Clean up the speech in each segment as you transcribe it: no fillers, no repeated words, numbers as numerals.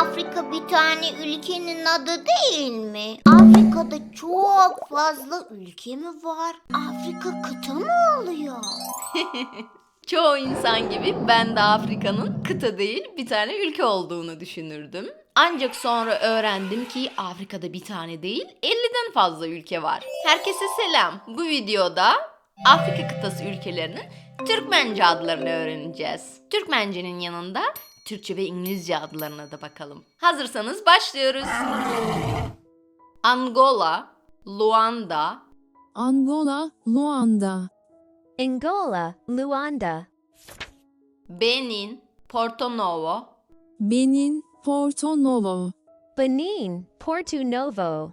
Afrika bir tane ülkenin adı değil mi? Afrika'da çok fazla ülke mi var? Afrika kıta mı oluyor? Çoğu insan gibi ben de Afrika'nın kıta değil bir tane ülke olduğunu düşünürdüm. Ancak sonra öğrendim ki Afrika'da bir tane değil 50'den fazla ülke var. Herkese selam. Bu videoda Afrika kıtası ülkelerinin Türkmence adlarını öğreneceğiz. Türkmencenin yanında Türkçe ve İngilizce adlarına da bakalım. Hazırsanız başlıyoruz. Angola, Luanda, Angola, Luanda, Angola, Luanda, Benin, Porto Novo, Benin, Porto Novo, Benin, Porto Novo,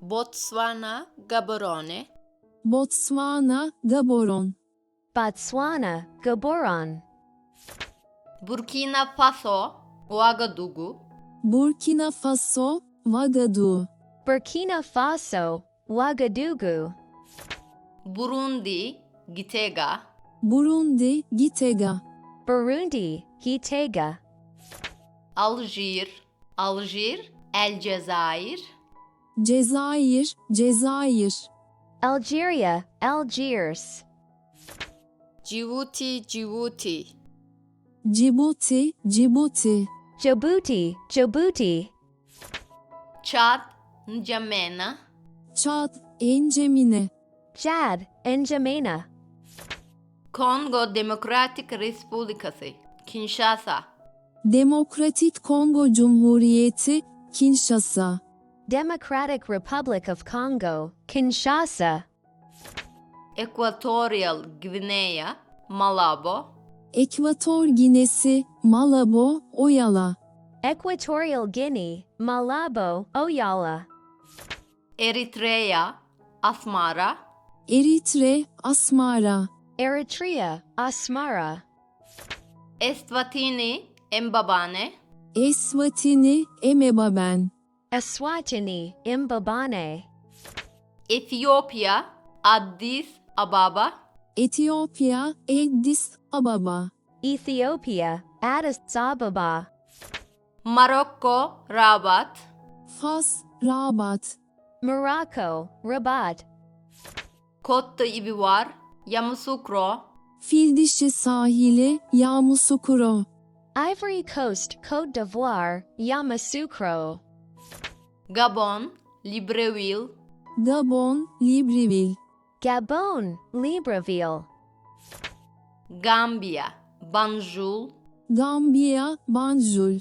Botswana, Gaborone, Botswana, Gaborone, Botswana, Gaborone, Burkina Faso, Ouagadougou, Burkina Faso, Ouagadougou, Burkina Faso, Ouagadougou, Burundi, Gitega, Burundi, Gitega, Burundi, Gitega, Algier, El Cezayir, Cezayir, Cezayir, Algeria, Algiers, Djibouti, Djibouti, Djibouti, Djibouti, Djibouti, Çad, N'Djamena, Çad, Encemine, Chad, N'Djamena, Kongo Demokratik Respublikası, Kinshasa, Demokratik Kongo Cumhuriyeti, Kinshasa, Democratic Republic of Congo, Kinshasa, Equatorial Guinea, Malabo, Ekvator Ginesi, Malabo, Oyala, Equatorial Guinea, Malabo, Oyala, Eritrea, Asmara, Eritre, Asmara, Eritrea, Asmara, Eswatini, Mbabane, Eswatini, Emebaben, Eswatini, Mbabane, Etiyopya, Addis Ababa, Etiyopya, Addis Ababa, Ethiopia, Addis Ababa, Marokko, Rabat, Fas, Rabat, Morocco, Rabat, Côte d'Ivoire, Yamoussoukro, Fildişi Sahili, Yamoussoukro, Ivory Coast, Côte d'Ivoire, Yamoussoukro, Gabon, Libreville, Gabon, Libreville, Gabon, Libreville, Gambia, Banjul, Gambiya, Banjul,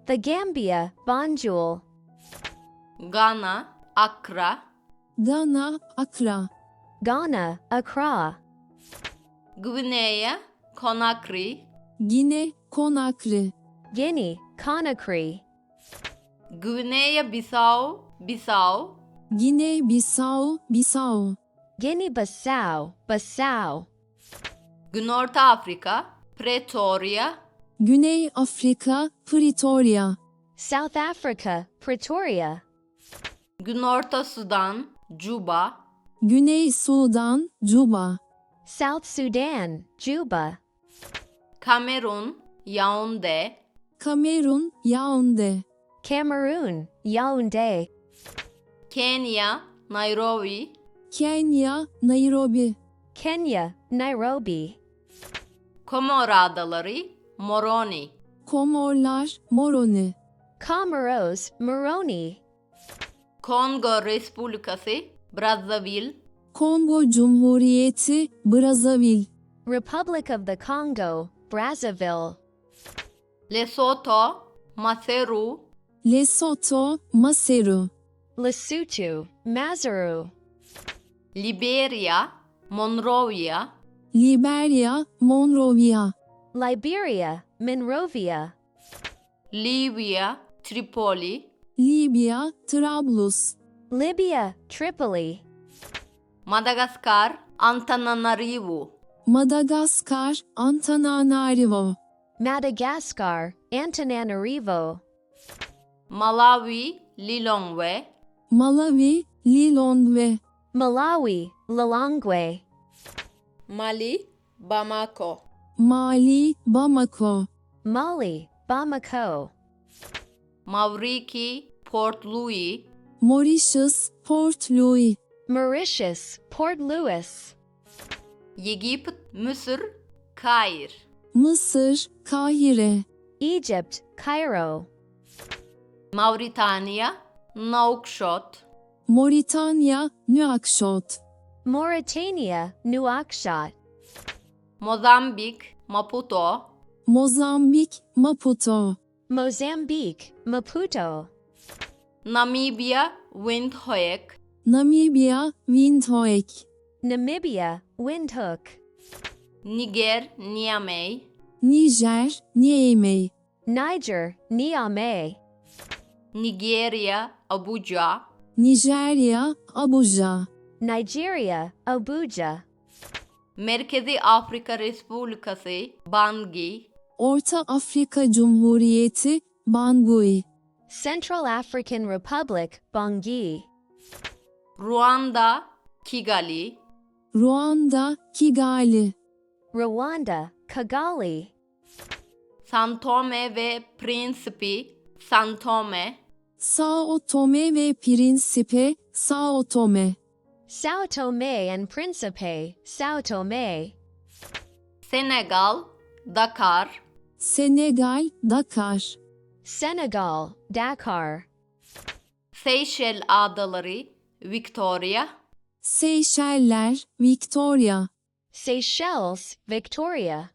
The Gambia, Banjul, Ghana, Accra, Ghana, Accra, Ghana, Accra, Guinea, Conakry, Gine, Conakry, Guinea, Conakry, Guinea-Bissau, Gine-Bissau, Bissau, Guinea-Bissau, Bissau, Güney Afrika, Pretoria, Güney Afrika, Pretoria, South Africa, Pretoria, Güney Sudan, Juba, Güney Sudan, Juba, South Sudan, Juba, Kamerun, Yaounde, Kamerun, Yaounde, Cameroon, Yaoundé, Kenya, Nairobi, Kenya, Nairobi, Kenya, Nairobi, Komor Adaları, Moroni, Komorlar, Moroni, Comoros, Moroni, Kongo Respublikası, Brazzaville, Kongo Cumhuriyeti, Brazzaville, Republic of the Congo, Brazzaville, Lesotho, Maseru, Lesotho, Maseru, Lesotho, Maseru, Liberia, Monrovia, Liberia, Monrovia, Liberia, Monrovia, Libya, Tripoli, Libya, Trablus, Libya, Tripoli, Madagaskar, Antananarivo, Madagaskar, Antananarivo, Madagascar, Antananarivo, Malawi, Lilongwe, Malawi, Lilongwe, Malawi, Lilongwe, Mali, Bamako, Mali, Bamako, Mali, Bamako, Mavriki, Port Louis, Mauritius, Port Louis, Mauritius, Port Louis, Yegipet, Mısır, Kair, Mısır, Kahire, Egypt, Cairo, Mauritania, Nouakchott, Moritanya, Nouakchott, Mauritania, Nouakchott, Mozambik, Maputo, Mozambik, Maputo, Mozambique, Maputo, Namibia, Windhoek, Namibia, Windhoek, Namibia, Windhoek, Niger, Niamey, Nijer, Niamey, Niger, Niamey, Nigeria, Abuja, Nijerya, Abuja, Nigeria, Abuja, Merkezi Afrika Respublikası, Bangui, Orta Afrika Cumhuriyeti, Bangui, Central African Republic, Bangui, Ruanda, Kigali, Ruanda, Kigali, Rwanda, Kigali, São Tomé ve Príncipe, São Tomé, Sao Tome ve Principe, Sao Tome, Sao Tome and Principe, Sao Tome, Senegal, Dakar, Senegal, Dakar, Senegal, Dakar, Seyşel Adaları, Victoria, Seyşeller, Victoria, Seychelles, Victoria,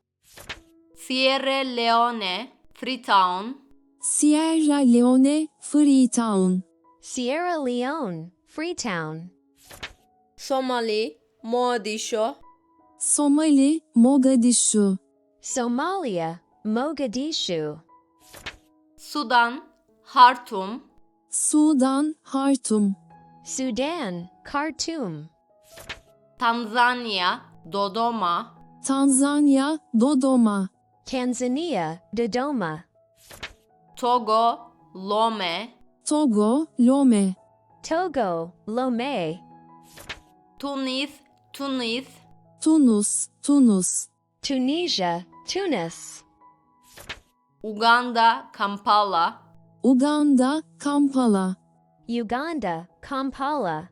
Sierra Leone, Freetown, Sierra Leone, Freetown, Sierra Leone, Freetown, Somali, Mogadishu, Somali, Mogadishu, Somalia, Mogadishu, Sudan, Khartoum, Sudan, Hartum, Sudan, Khartoum, Tanzanya, Dodoma, Tanzanya, Dodoma, Tanzania, Dodoma, Togo, Lome, Togo, Lome, Togo, Lomé, Tunis, Tunus, Tunus, Tunisia, Tunis, Uganda, Kampala, Uganda, Kampala, Uganda, Kampala,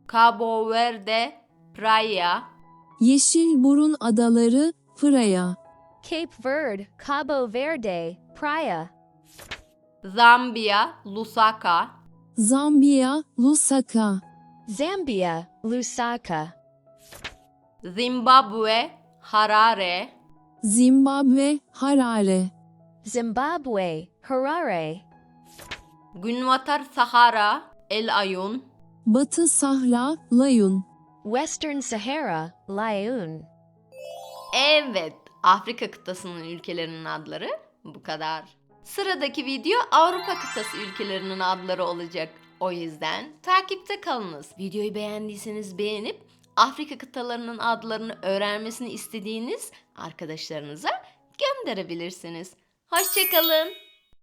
Cabo Verde, Praia, Yeşilburun Adaları, Praia, Cape Verde, Cabo Verde, Praia, Zambiya, Lusaka, Zambiya, Lusaka, Zambia, Lusaka, Zimbabwe, Harare, Zimbabwe, Harare, Zimbabwe, Harare, Günvatar Sahara, El Ayun, Batı Sahra, Layun. Western Sahara, Laayoune. Evet, Afrika kıtasının ülkelerinin adları bu kadar. Sıradaki video Avrupa kıtası ülkelerinin adları olacak. O yüzden takipte kalınız. Videoyu beğendiyseniz beğenip Afrika kıtalarının adlarını öğrenmesini istediğiniz arkadaşlarınıza gönderebilirsiniz. Hoşça kalın.